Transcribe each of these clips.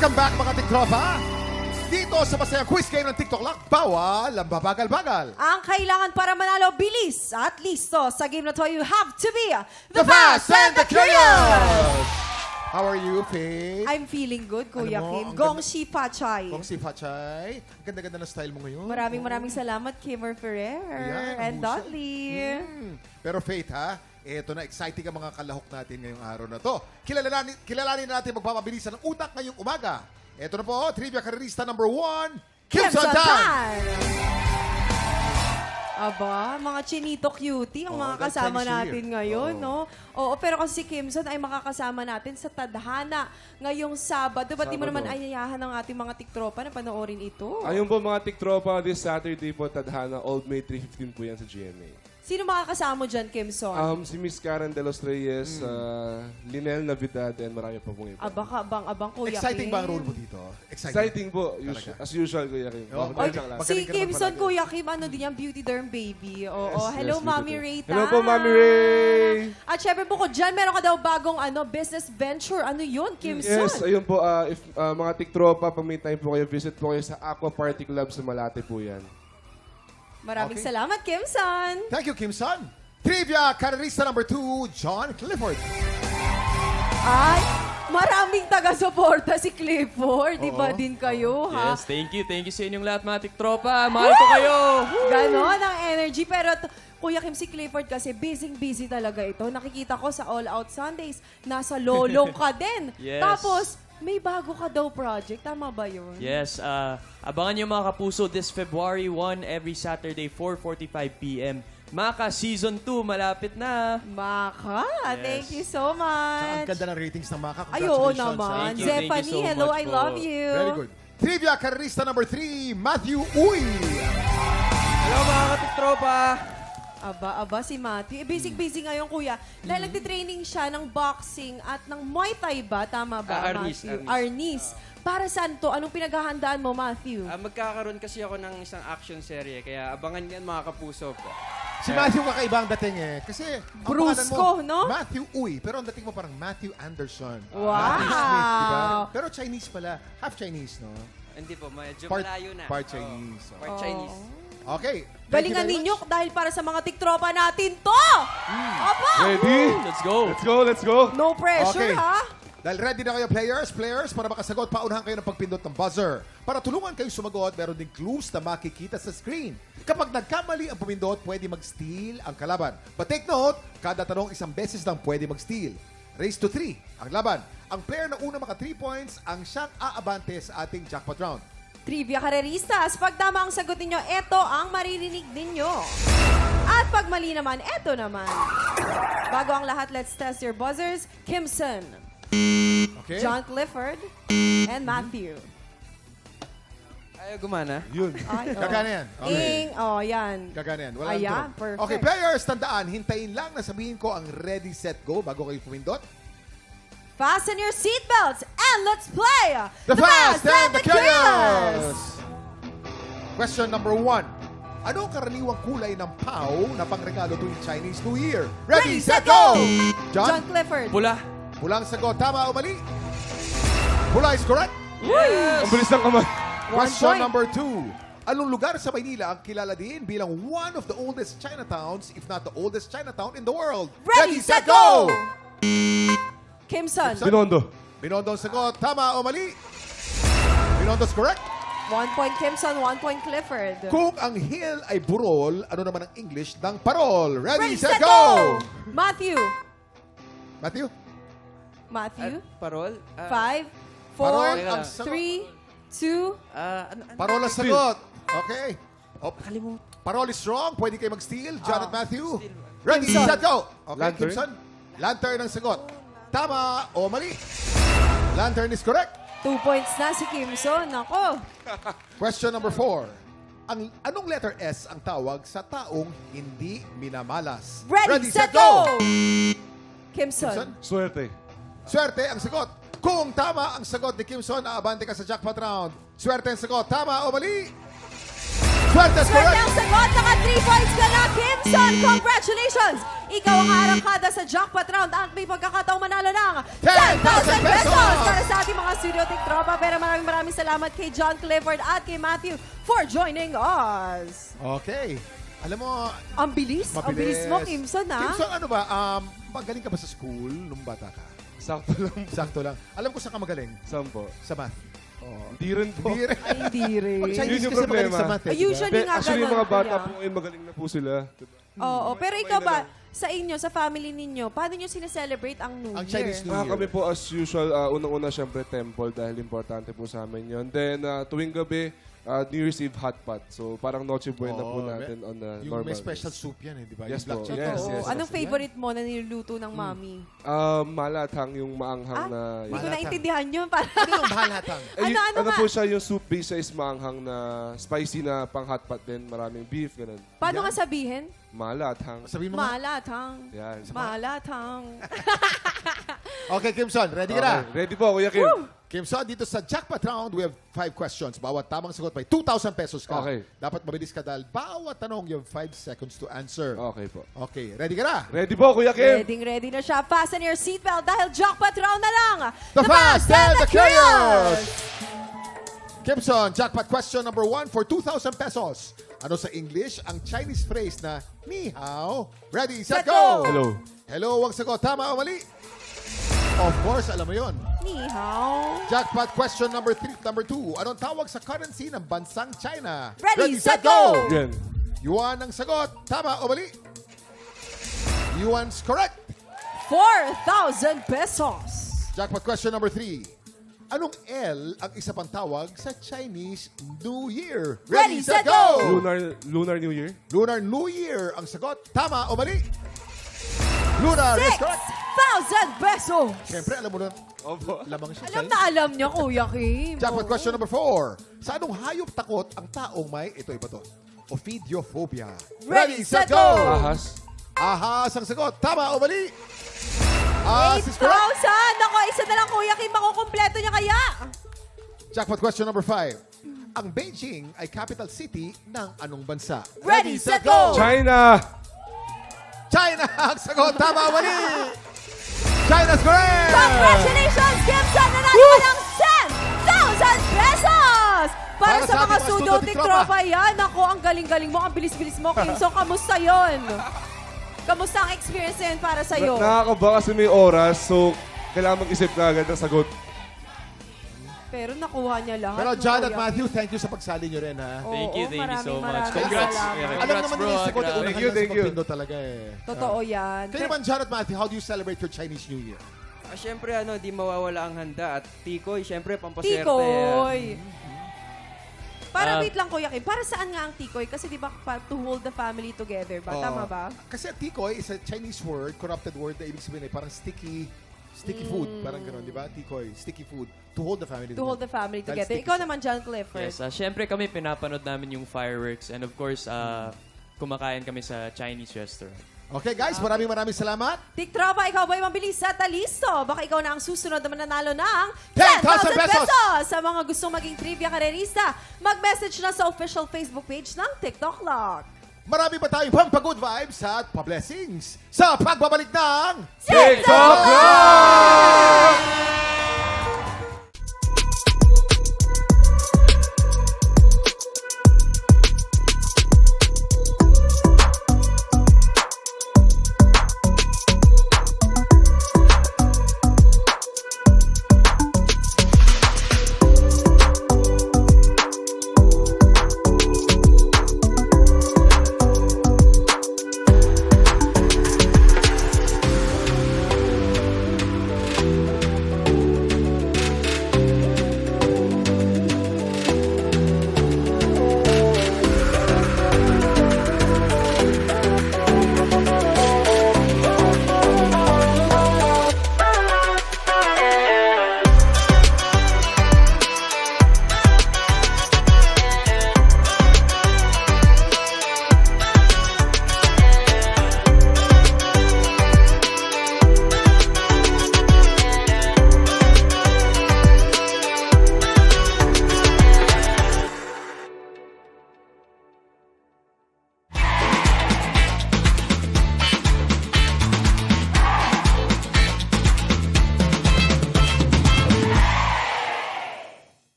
Welcome back mga tiktropa! Dito sa masayang quiz game ng TikTok Lock, bawal ang babagal-bagal. Ang kailangan para manalo, bilis at listo. Sa game na to, you have to be The Fast and the Curious! How are you, Faye? I'm feeling good, Kuya Ano mo, Kim. ang Gong ganda- Shi Fachay. Kung si Fachay, ang ganda-ganda ng style mo ngayon. Maraming salamat, Kimmer Ferrer Ayan, and ang husay. Dudley. Pero Faith, ha? Eto na, exciting ang mga kalahok natin ngayong araw na to. Kilalanin natin magpapabilisan ng utak ngayong umaga. Eto na po, Trivia Karerista number 1, Kimson Tan! Aba, mga chinito cutie ang Oo, mga dahil kasama Chinese New natin Year. ngayon, Oo. no? Oo, pero kasi si Kimson ay makakasama natin sa Tadhana ngayong Sabado. Ba't di mo naman Sabado. ayayahan ng ating mga tiktropa na panoorin ito? Ayun po mga tiktropa, this Saturday po, Tadhana, Old May 315 po yan sa GMA. Sino makakasama mo dyan, Kimson? Si Miss Karen De Los Reyes, Linel Navidad, and marami pa pong iba. Abang, Kuya Exciting Kim. ba ang role mo dito? Exciting po, Talaga. as usual, Kuya Kim. Oo, Bakit lang lang. Si Magaling ka naman Kimson, palagi. Kuya Kim, ano din yan, beauty derm baby. Oo, Yes, hello, yes, Mami beautiful. Rita. Hello po, Mami Ray! At syempre po ko dyan, meron ka daw bagong business venture. Ano yun, Kimson? Yes, ayun po, if mga tiktropa, pag may time po kayo, visit po kayo sa Aqua Party Club sa Malate po yan. Maraming Okay. salamat, Kimson. Thank you, Kimson. Trivia Karerista number 2, John Clifford. Ay, maraming taga-suporta si Clifford. Di ba Oo. din kayo, ha? Yes, thank you. Thank you sa inyong lahat, mga tiktropa. Mahal ko kayo. Ganon ang energy. Pero Kuya Kim, si Clifford kasi busy talaga ito. Nakikita ko sa All Out Sundays, nasa lolong ka din. Yes. Tapos, may bago ka daw project. Tama ba yun? Yes, abangan niyo mga kapuso this February 1 every Saturday 4:45 p.m. Maka Season 2, malapit na. Maka, Yes. thank you so Ang much. ganda ng ratings ng Maka. Ay, oo Congratulations. naman. Thank you Zephanie, so hello, much I po. love you. Very good. Trivia Karerista number 3, Matthew Uy. Hello mga katiktropa! Aba, si Matthew. Busy ngayon, kuya. Dahil nagtitraining siya ng boxing at ng Muay Thai ba? Tama ba, Arnis, Matthew? Arnis. Para saan to? Anong pinaghahandaan mo, Matthew? Magkakaroon kasi ako ng isang action serye, kaya abangan yan mga kapuso po. Si Matthew kakaiba ang dating eh. Kasi ang Brusco, pangalan mo, no? Matthew Uy. Pero ang dating mo parang Matthew Anderson. Wow! Matthew Smith, diba? Pero Chinese pala. Half Chinese, no? Hindi po, medyo malayo na. Part Chinese. Oo, part Chinese. Okay. Thank Galingan you very ninyo much. dahil para sa mga tiktropa natin to! Aba! Ready? Let's go. Let's go, let's go! No pressure, Okay. ha? Dahil ready na kayo, players, para makasagot, paunahan kayo ng pagpindot ng buzzer. Para tulungan kayo sumagot, meron din clues na makikita sa screen. Kapag nagkamali ang pumindot, pwede mag-steal ang kalaban. But take note, kada tanong isang beses lang pwede mag-steal. Race to 3 ang laban. Ang player na una maka 3 points ang siyang aabante sa ating jackpot round. Trivia Kareristas, pag tama ang sagot ninyo, eto ang maririnig ninyo. At pag mali naman, eto naman. Bago ang lahat, let's test your buzzers. Kimson, Okay? John Clifford, and Matthew. Ayaw gumana. Yun. Ay, oh. Gagana yan. Okay. Ing, oh, yan. Gagana yan. Wala Ayan, nang tunog. perfect. Okay, players, tandaan, hintayin lang na sabihin ko ang ready, set, go bago kayo pumindot. Fasten your seatbelts and let's play The Fast and the Curious! Question number 1. Ano ang karaniwang kulay ng pau na pangregalo tuwing Chinese New Year? Ready, set, go! John John, Clifford. Pula. pulang sagot. Tama o mali? Pula is correct. Ang bilis ng kamay. Question point. number 2. Anong lugar sa Maynila ang kilala din bilang one of the oldest Chinatowns, if not the oldest Chinatown in the world? Ready, set, go! Kimson. Binondo. Binondo ang sagot. Tama o mali? Binondo's correct. 1 point Kimson, 1 point Clifford. Kung ang hill ay burol, ano naman ang English ng parol? Ready, Ready, set, go! Matthew. Matthew? Matthew. Parol? 5, Parol 4, ang sagot. 3, 2, Parol ang sagot. Okay. Oh, Kalimutan. parol is wrong. Pwede kayo mag-steal. John at Matthew. steal. Ready, Kimson. set, go! Okay, Lantern. Kimson. Lantern ang sagot. Tama o mali? Lantern is correct. 2 points na si Kimson. Ako. Question number 4. Anong letter S ang tawag sa taong hindi minamalas? Ready, set, go! Kimson. Suerte. Swerte ang sagot. Kung tama ang sagot ni Kimson, aabante ka sa jackpot round. Swerte ang sagot. Tama o mali? Fuertes, Swerte correct. ang sagot. Naka 3 points ka na, Kimson. Congratulations! Ikaw ang arangkada sa jackpot round at may pagkakataong manalo ng 10,000 pesos para sa ating mga studio tiktropa. Pero maraming salamat kay John Clifford at kay Matthew for joining us. Okay. Alam mo, Ang bilis. Ang bilis mo, Kimson, ha? Kimson, ano ba? Magaling ka ba sa school nung bata ka? Sakto lang. Sakto lang. Alam ko saan ka magaling? Saan po? Sa math. Oo. Hindi rin po. Hindi rin. Ay, hindi rin. Pag Chinese Yun yung kasi magaling problema. sa math. Eh, Usually diba? nga Actually, yung ganun, mga bata kuya. po ngayon, magaling na po sila. Diba? Oo, pero May ikaw ba, nalang. sa inyo, sa family ninyo, paano nyo sineselebrate ang New Ang Year? Chinese New Year. Kami po as usual, unang-una syempre temple dahil importante po sa amin yun. Then tuwing gabi, New Year's Eve hot pot. So parang Noche Buena po natin on the Yung normal may special days. soup yan eh, di ba? Yes yung black po. chicken. Yes, Oo. yes, Anong yes. favorite mo na niluluto ng mami? Malathang yung maanghang na... Hindi ko Malatang. naintindihan yun. Parang, Ano yung bahalatang? Ano ano nga? po siya, yung soup base is maanghang na spicy na pang hot pot din. Maraming beef, ganun. paano Yan. nga sabihin? Malathang. Sabihin mo nga. Malatang. Yan. Malatang. Okay, Kimson, ready ka na? Okay, ready po, Kuya Kim. Kimson, dito sa jackpot round, we have 5 questions. Bawat tamang sagot may 2,000 pesos ka. Okay. Dapat mabilis ka dahil bawat tanong you have 5 seconds to answer. Okay po. Okay, ready ka na? Ready po, Kuya Kim. Ready na siya. Fasten your seatbelt dahil jackpot round na lang. The fast and the curious! Kimson, jackpot question number 1 for 2,000 pesos. Ano sa English ang Chinese phrase na ni hao? Ready, set, Set, go! go! Hello. Hello ang sagot. Tama o mali? Of course, alam mo yon. Ni hao. Jackpot question number 2. Anong tawag sa currency ng bansang China? Ready, set, go! Yan. Yuan ang sagot. Tama o mali? Yuan's correct. 4,000 pesos. Jackpot question number 3. Anong L ang isa pang tawag sa Chinese New Year? Ready, set, go! Lunar New Year. Lunar New Year ang sagot. Tama o mali? Lunar is correct. 6,000 pesos. Siyempre, alam mo na, Opo. lamang siya. Alam Chinese. na alam niya, Kuya Kim. Jackpot Oo. question number 4. Sa anong hayop takot ang taong may, ito iba to, ophidiophobia? Ready, set, go! Ahas. Ahas ang sagot. Tama o mali? 8,000! Is correct. Ako, isa na lang, Kuya Kim. Makukumpleto niya kaya. Jackpot question number 5. Ang Beijing ay capital city ng anong bansa? Ready, set, go! China. China ang sagot. Tama o mali? China's correct! Congratulations, Kimson! Nanalo ka ng 10,000 pesos! Para Para sa sa mga ating mga sudotik Sudotik tropa yan. Ako, ang galing-galing mo, ang bilis-bilis mo, Kimson. Kamusta yon? Kamusta ang experience na yun para sa'yo? Nakakaba kasi may oras, so kailangan mag-isip ka agad ng sagot. Pero nakuha niya lahat. Pero no, John at Kuya Matthew, thank you sa pagsali nyo rin, ha? Oo, Thank you so maraming much. salamat. Congrats. Alam Congrats, naman bro. nila sa kote, Grabe. unahan Thank you, lang sa thank you. pagpindot talaga eh. Totoo yan. Kayo naman, John at Matthew, how do you celebrate your Chinese New Year? Siyempre, di mawawala ang handa. At tikoy, siyempre, pampaswerte. Tikoy! Para Ah. wait lang, Kuya Kim. Para saan nga ang tikoy? Kasi di ba to hold the family together ba? Oo. Tama ba? Kasi tikoy is a Chinese word, corrupted word na ibig sabihin ay parang sticky food. Parang gano'n, di ba? Tikoy, sticky food. To hold the family To hold the family Dahil together. sticky Ikaw siya. naman, John Clifford. Yes, syempre kami pinapanood namin yung fireworks and of course, kumakain kami sa Chinese restaurant. Okay guys, maraming salamat. Tik Tropa, ikaw ba'y mabilis at talisto? Baka ikaw na ang susunod na mananalo ng 10,000 10,000 pesos! Sa mga gustong maging trivia karerista, mag-message na sa official Facebook page ng TikTok Lock. Marami pa tayong pampag-good vibes at pa-blessings sa pagbabalik ng TikTok Lock!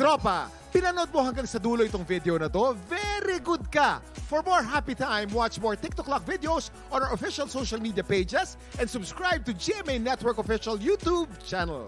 Tropa, pinanood mo hanggang sa dulo itong video na to, very good ka! For more happy time, watch more TikTok Clock videos on our official social media pages and subscribe to GMA Network official YouTube channel.